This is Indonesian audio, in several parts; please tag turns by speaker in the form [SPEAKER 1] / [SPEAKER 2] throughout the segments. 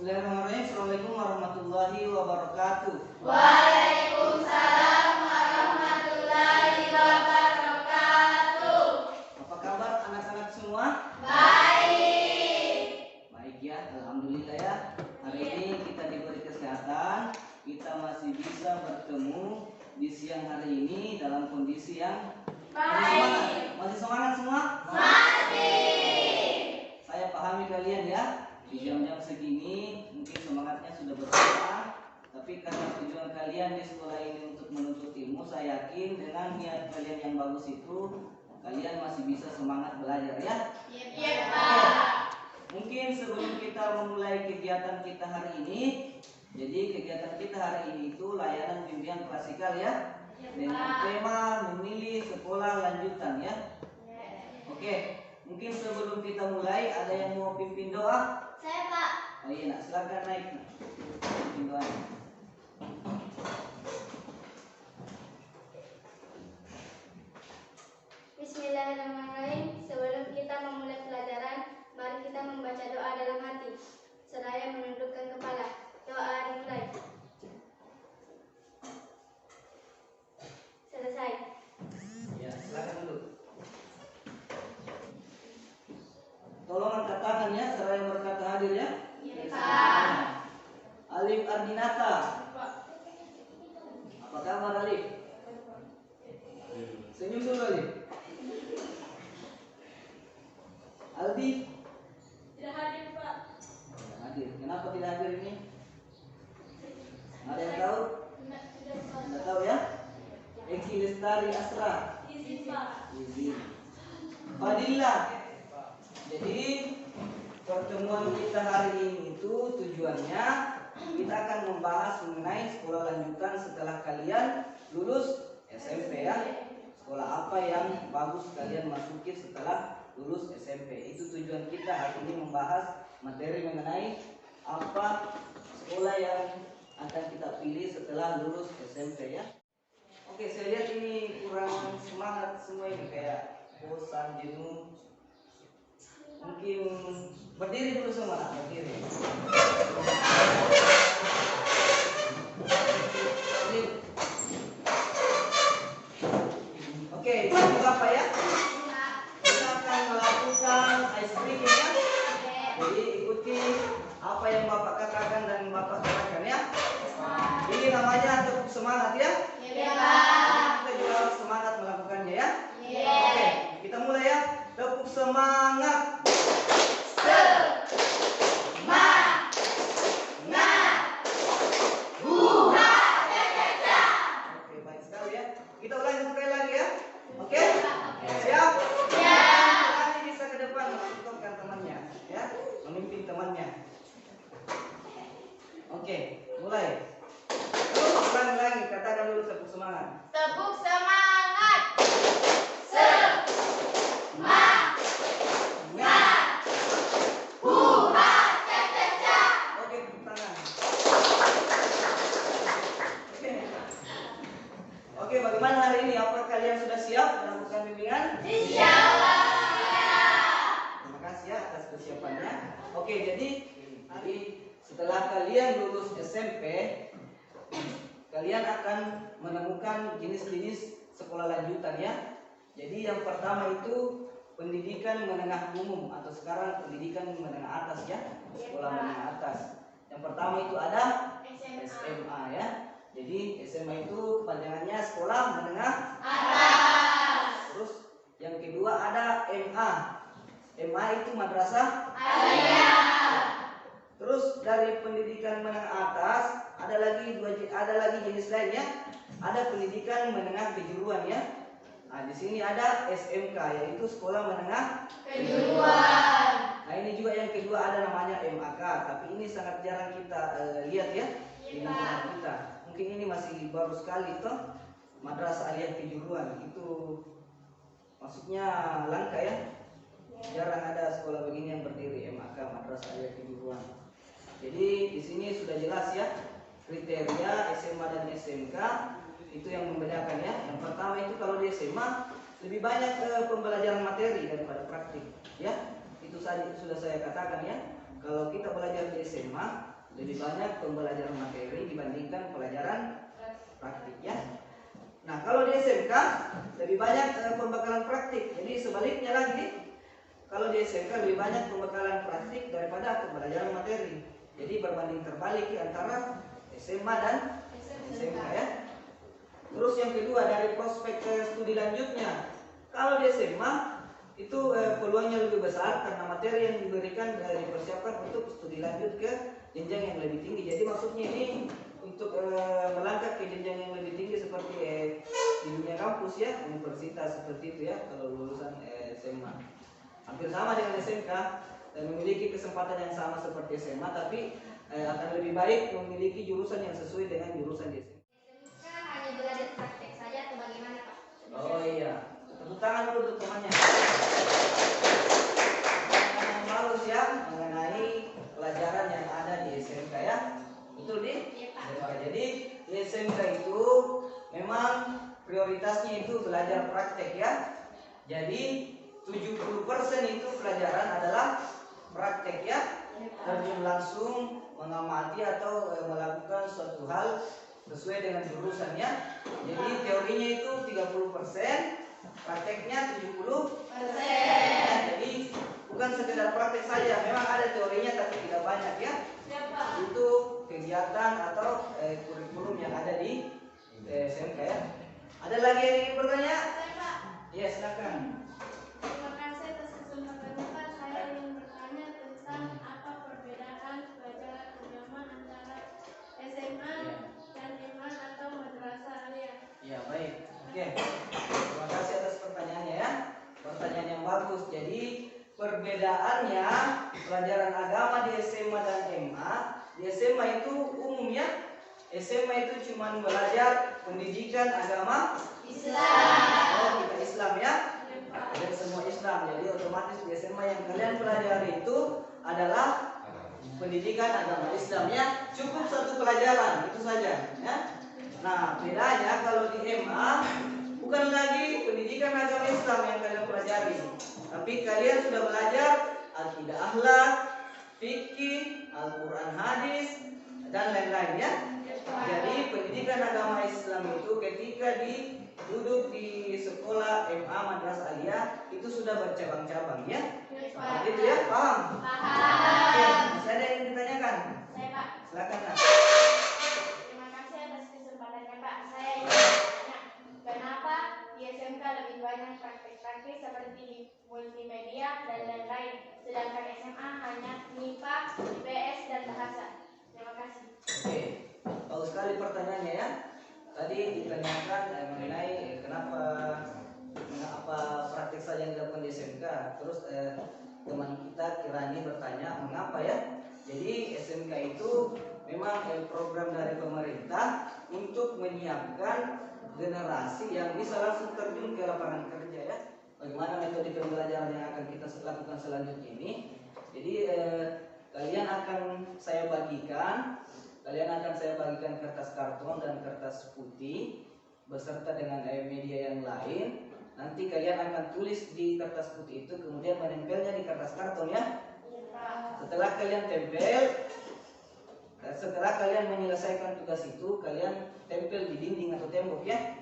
[SPEAKER 1] Bismillahirrahmanirrahim. Assalamualaikum warahmatullahi wabarakatuh.
[SPEAKER 2] Waalaikumsalam warahmatullahi wabarakatuh.
[SPEAKER 1] Apa kabar anak-anak semua?
[SPEAKER 2] Baik.
[SPEAKER 1] Baik ya, alhamdulillah ya. Hari ini kita diberi kesehatan, kita masih bisa bertemu di siang hari ini dalam kondisi yang
[SPEAKER 2] Baik.
[SPEAKER 1] Masih semangat semua?
[SPEAKER 2] Masih.
[SPEAKER 1] Saya pahami kalian ya. Di jam-jam segini mungkin semangatnya sudah berkurang, tapi karena tujuan kalian di sekolah ini untuk menuntut ilmu, saya yakin dengan niat kalian yang bagus itu kalian masih bisa semangat belajar ya.
[SPEAKER 2] Iya, Pak.
[SPEAKER 1] Mungkin sebelum kita memulai kegiatan kita hari ini, jadi kegiatan kita hari ini itu layanan bimbingan klasikal ya, dengan tema memilih sekolah lanjutan ya. Oke, mungkin sebelum kita mulai ada yang mau pimpin doa?
[SPEAKER 2] Saya, Pak.
[SPEAKER 1] Oh iya, nak, silakan naik. Nak. Pimpin doa.
[SPEAKER 2] Bismillahirrahmanirrahim. Sebelum kita memulai pelajaran, mari kita membaca doa dalam hati seraya menundukkan kepala. Doa dimulai. Selesai.
[SPEAKER 1] Ya, silakan duduk. Tolong angkat tangan ya, seraya berkata hadir ya.
[SPEAKER 2] Iya, Pak.
[SPEAKER 1] Alif Ardinata. Apa kabar Alif? Senyum dulu Alif. Aldi?
[SPEAKER 2] Tidak hadir, Pak.
[SPEAKER 1] Tidak hadir. Kenapa tidak hadir ini? Ada yang tahu? Tidak tahu ya? Eki Lestari Asra.
[SPEAKER 2] Izin, Pak.
[SPEAKER 1] Izin. Fadillah. Jadi pertemuan kita hari ini itu tujuannya kita akan membahas mengenai sekolah lanjutan setelah kalian lulus SMP ya. Sekolah apa yang bagus kalian masuki setelah lulus SMP. Itu tujuan kita hari ini, membahas materi mengenai apa sekolah yang akan kita pilih setelah lulus SMP ya. Oke, saya lihat ini kurang semangat semua ini, kayak bosan, jenuh. Mungkin berdiri dulu semua, nak, berdiri. Oke, ini Bapak ya. Kita akan melakukan ice breaking ya. Jadi ikuti apa yang Bapak katakan dan Bapak katakan ya. Ini namanya tepuk semangat ya.
[SPEAKER 2] Iya, Pak.
[SPEAKER 1] Kita juga harus semangat melakukannya ya.
[SPEAKER 2] Iya.
[SPEAKER 1] Oke, kita mulai ya. Tepuk semangat. Oke, baik sekali ya. Kita ulangi sekali lagi ya. Oke? Siap? Nanti bisa ke depan menentukan temannya, ya, memimpin temannya. Oke, mulai. Terus ulangi lagi, katakan dulu tepuk semangat.
[SPEAKER 2] Tepuk semangat.
[SPEAKER 1] Oke, tepuk tangan. Oke, bagaimana hari ini? Apakah kalian sudah siap melakukan bimbingan?
[SPEAKER 2] Insyaallah.
[SPEAKER 1] Terima kasih ya atas persiapannya. Oke, jadi hari setelah kalian lulus SMP, kalian akan menemukan jenis-jenis sekolah lanjutan ya. Jadi yang pertama itu pendidikan menengah umum atau sekarang pendidikan menengah atas ya, sekolah menengah atas. Yang pertama itu ada SMA ya. Jadi SMA itu kepanjangannya sekolah menengah
[SPEAKER 2] Atas.
[SPEAKER 1] Terus yang kedua ada MA. MA itu madrasah
[SPEAKER 2] Aliyah.
[SPEAKER 1] Terus dari pendidikan menengah atas ada lagi jenis lainnya. Ada pendidikan menengah kejuruan ya. Nah, di sini ada SMK, yaitu sekolah menengah
[SPEAKER 2] Kejuruan.
[SPEAKER 1] Nah, ini juga yang kedua ada namanya MAK, tapi ini sangat jarang kita lihat ya di lingkungan kita. Mungkin ini masih baru sekali toh, madrasah aliyah kejuruan itu maksudnya langka ya. Jarang ada sekolah begini yang berdiri MAK, madrasah aliyah kejuruan. Jadi di sini sudah jelas ya kriteria SMA dan SMK itu yang membedakan ya. Yang pertama itu kalau di SMA lebih banyak pembelajaran materi daripada praktik ya. Itu sudah saya katakan ya. Kalau kita belajar di SMA lebih banyak pembelajaran materi dibandingkan pelajaran praktik ya. Nah kalau di SMK lebih banyak pembekalan praktik. Jadi sebaliknya lagi, kalau di SMK lebih banyak pembekalan praktik daripada pembelajaran materi. Jadi berbanding terbalik antara SMA dan SMK ya. Terus yang kedua dari prospek studi lanjutnya, kalau di SMA itu peluangnya lebih besar karena materi yang diberikan dipersiapkan untuk studi lanjut ke jenjang yang lebih tinggi. Jadi maksudnya ini untuk melangkah ke jenjang yang lebih tinggi seperti di dunia kampus ya, universitas seperti itu ya. Kalau lulusan SMA hampir sama dengan SMK dan memiliki kesempatan yang sama seperti SMA, tapi akan lebih baik memiliki jurusan yang sesuai dengan jurusan di SMK.
[SPEAKER 2] Hanya belajar praktek saja atau bagaimana Pak?
[SPEAKER 1] Oh iya, tepuk tangan dulu untuk temannya. Bagus ya mengenai pelajaran yang ada di SMK ya. Betul di?
[SPEAKER 2] Iya Pak.
[SPEAKER 1] SMK. Jadi di SMK itu memang prioritasnya itu belajar praktek ya. Jadi 70% itu pelajaran adalah praktek ya. Terjun langsung mengamati atau melakukan suatu hal sesuai dengan jurusannya. Jadi teorinya itu 30%, prakteknya 70%. Jadi bukan sekedar praktek saja, memang ada teorinya tapi tidak banyak ya. Untuk kegiatan atau kurikulum yang ada di SMK ya. Ada lagi yang ingin bertanya? Ya silakan.
[SPEAKER 2] Terima kasih atas kesempatannya Pak. Saya ingin bertanya tentang apa perbedaan pelajaran agama antara SMA dan MA atau madrasah aliyah.
[SPEAKER 1] Ya baik. Oke. Terima kasih atas pertanyaannya ya. Pertanyaan yang bagus. Jadi perbedaannya pelajaran agama di SMA dan MA. Di SMA itu umumnya SMA itu cuma belajar pendidikan agama Islam. Oh, kita Islam ya. Dan semua Islam. Jadi otomatis di SMA yang kalian pelajari itu adalah pendidikan agama Islam ya. Cukup satu pelajaran itu saja ya. Nah, bedanya kalau di MA bukan lagi pendidikan agama Islam yang kalian pelajari, tapi kalian sudah belajar akidah akhlak, fikih, Al-Quran hadis dan lain-lain ya. Jadi pendidikan agama Islam itu ketika duduk di sekolah MA Madrasah Aliyah itu sudah bercabang-cabang ya. Seperti itu ya, paham?
[SPEAKER 2] Paham.
[SPEAKER 1] Oke, masih ada yang ditanyakan?
[SPEAKER 2] Saya Pak.
[SPEAKER 1] Silakan Nak.
[SPEAKER 2] Terima kasih atas kesempatannya Pak. Saya ingin bertanya, kenapa di SMK lebih banyak praktik-praktik seperti di multimedia dan lain-lain, sedangkan SMA hanya MIPA, IPS dan bahasa. Terima kasih.
[SPEAKER 1] Oke, bagus sekali pertanyaannya ya. Tadi ditanyakan mengenai kenapa praktik saja yang dilakukan di SMK. Terus teman kita Kirani bertanya mengapa ya. Jadi SMK itu memang program dari pemerintah untuk menyiapkan generasi yang bisa langsung terjun ke lapangan kerja ya. Bagaimana metode pembelajaran yang akan kita lakukan selanjutnya ini. Jadi kalian akan saya bagikan kertas karton dan kertas putih beserta dengan media yang lain. Nanti kalian akan tulis di kertas putih itu, kemudian menempelnya di kertas karton ya. Setelah kalian tempel, setelah kalian menyelesaikan tugas itu, kalian tempel di dinding atau tembok ya.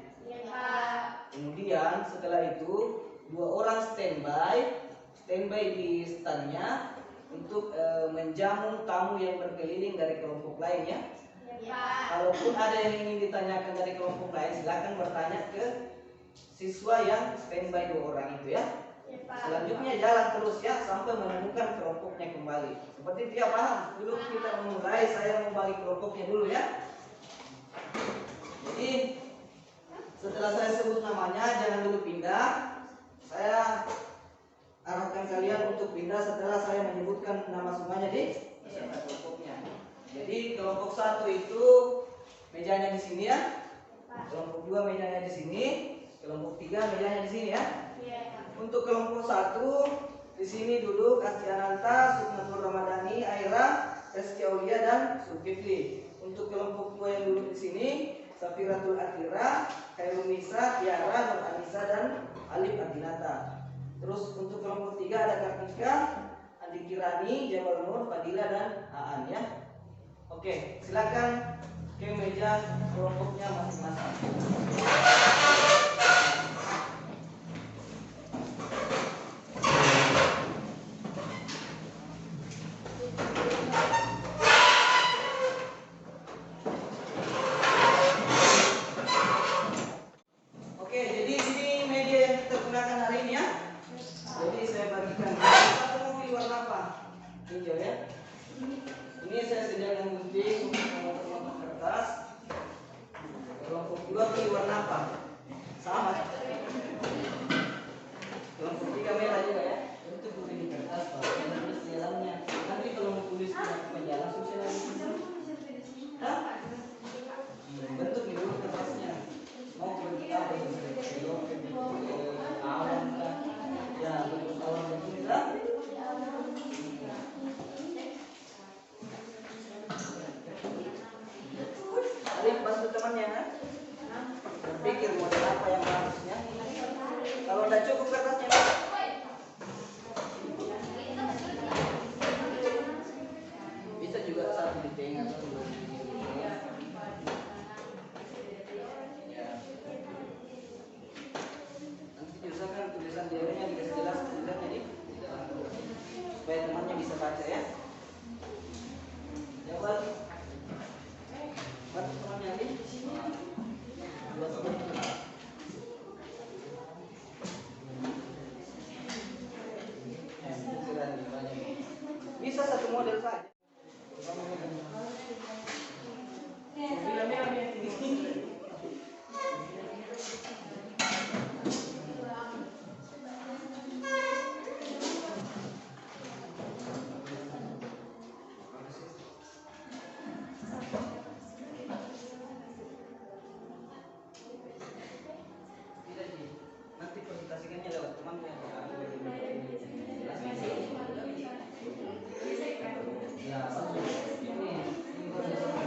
[SPEAKER 1] Kemudian setelah itu 2 orang standby di standnya untuk menjamu tamu yang berkeliling dari kelompok lain ya. Kalaupun ada yang ingin ditanyakan dari kelompok lain, silakan bertanya ke siswa yang standby 2 orang itu ya. Selanjutnya jalan terus ya sampai menemukan kelompoknya kembali. Seperti itu ya, paham? Dulu kita memulai, saya membagi kelompoknya dulu ya. Jadi setelah saya sebut namanya, jangan dulu pindah. Saya arahkan kalian untuk pindah setelah saya menyebutkan nama semuanya di kelompoknya. Jadi kelompok 1 itu mejanya di sini ya. Kelompok 2 mejanya di sini. Kelompok 3 mejanya di sini ya. Untuk kelompok 1 di sini duduk Asti Ananta, Sukmatul Ramadhani, Aira, Rizky Aulia dan Zulkifli. Untuk kelompok 2 yang duduk di sini Safiratul Akhira, Khairul Nisa, Tiara, Nur Anissa dan Alif Adinata. Terus untuk kelompok 3 ada Kartika, Andi Kirani, Jamal Nur, Fadila dan Aan ya. Oke, silakan ke meja kelompoknya masing-masing. Oke, jadi ini media yang kita gunakan hari ini ya. Jadi saya bagikan. Satu mau pilih warna apa? Hijau ya. Ini saya sediakan gunting untuk memotong kertas. Kelompok 2 pilih warna apa? Sama. Kelompok 3 merah juga ya. Untuk gunting kertas, Pak. Terus di dalamnya. Nanti kalau mau tulis di meja langsung saya langsung. Hah? Bentuk ini dulu kertasnya. Mau bentuk apa? Awan kan? Ya, bentuk awan bentuk ini lah. Arif bantu temannya kan? Berpikir model apa yang bagusnya. Kalau udah cukup kertasnya, Pak. Bisa juga satu di tengah atau dua di sini. Ya. Nanti diusahakan tulisan diarinya dikasih jelas tulisannya di dalam supaya temannya bisa baca ya. Jawab. Bantu temannya di sini. Buat temannya. Bisa satu model saja. Nanti presentasikannya lewat temannya. Ya, bagus. Ini bagus.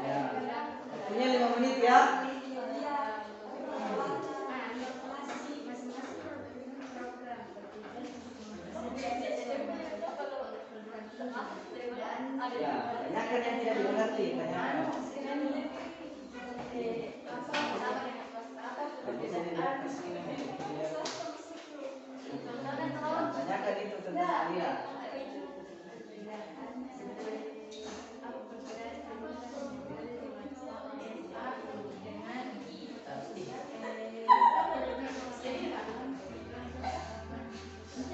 [SPEAKER 1] Ya. Punya 5 menit ya. Ya, tanyakan yang tidak dimengerti, tanyakan. Nanti saya tidak kasih ini. Tanyakan itu tentang dia.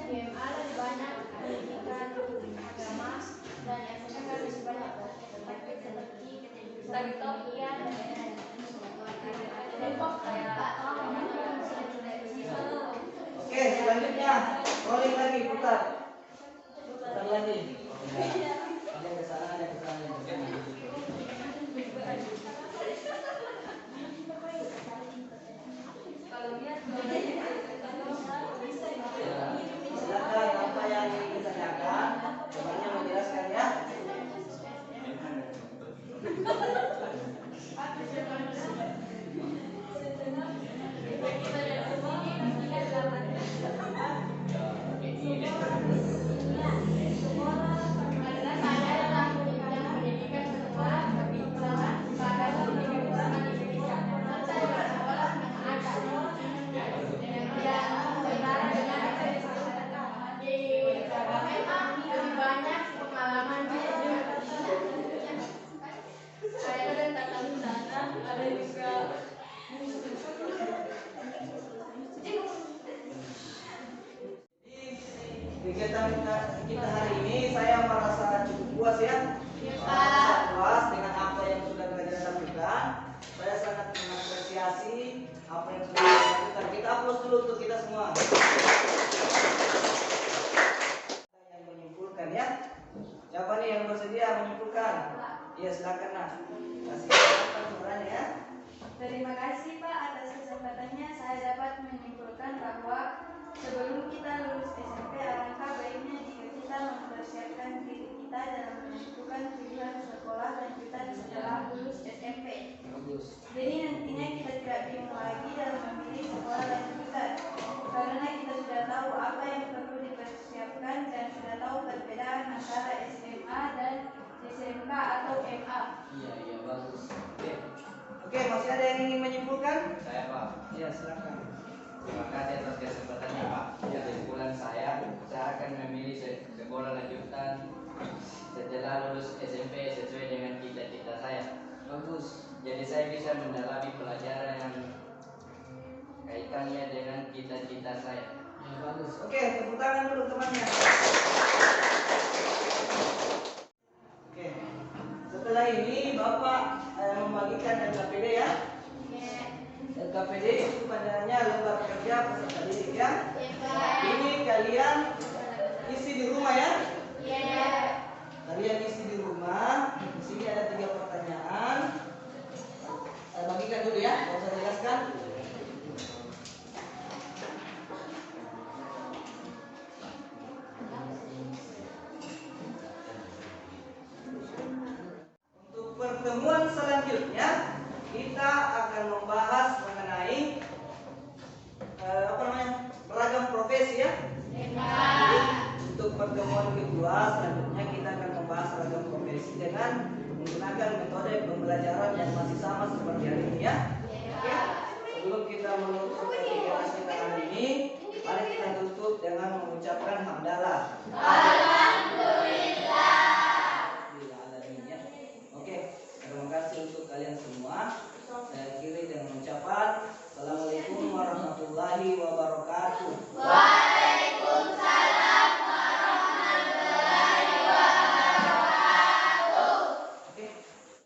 [SPEAKER 2] GMA lebih banyak pendidikan agama dan SMK lebih banyak praktik seperti teknologi dan Depok kayak
[SPEAKER 1] Oke, selanjutnya rolling lagi, putar. Putar lagi. Ya. Ada yang ke sana, ada yang ke sana, ada yang ke sana. Ya, silakan apa yang ingin ditanyakan, temannya menjelaskan ya. Kegiatan kita hari ini saya merasa cukup puas ya. Merasa puas dengan apa yang sudah kita lakukan. Saya sangat mengapresiasi apa yang sudah kita lakukan. Kita aplaus dulu untuk kita semua. Yang menyimpulkan ya. Siapa nih yang bersedia menyimpulkan? Iya silakan nah. Kasih kesempatan suaranya ya.
[SPEAKER 3] Terima kasih Pak atas kesempatannya. Saya dapat menyimpulkan bahwa sebelum kita lulus SMP, alangkah baiknya jika kita mempersiapkan diri kita dalam menentukan pilihan sekolah lanjutan setelah lulus SMP.
[SPEAKER 1] Bagus.
[SPEAKER 3] Jadi nantinya kita tidak bingung lagi dalam memilih sekolah lanjutan, karena kita sudah tahu apa yang perlu dipersiapkan SMA dan SMK atau MA.
[SPEAKER 4] Iya, bagus.
[SPEAKER 1] Oke, masih ada yang ingin menyimpulkan?
[SPEAKER 4] Saya Pak.
[SPEAKER 1] Ya, silakan.
[SPEAKER 4] Terima kasih atas kesempatannya Pak. Kesimpulan saya akan memilih sekolah lanjutan setelah lulus SMP sesuai dengan cita-cita saya.
[SPEAKER 1] Bagus.
[SPEAKER 4] Jadi saya bisa mendalami pelajaran yang kaitannya dengan cita-cita saya.
[SPEAKER 1] Ya, bagus. Oke, tepuk tangan dulu temannya. Oke. Setelah ini Bapak membagikan LKPD ya. LKPD itu panjangannya lembar kerja peserta didik ya. Ini kalian isi di rumah ya. Kalian isi di rumah. Di sini ada 3 pertanyaan. Saya bagikan dulu ya, mau saya jelaskan. Untuk pertemuan selanjutnya kita akan membahas mengenai beragam profesi ya. Untuk pertemuan kedua selanjutnya kita akan membahas beragam profesi dengan menggunakan metode pembelajaran yang masih sama seperti hari ini ya. Oke. Sebelum kita menutup kegiatan kita hari ini, mari kita tutup dengan mengucapkan hamdalah. Oke, terima kasih untuk kalian semua. Saya akhiri dengan ucapan Assalamualaikum warahmatullahi wabarakatuh.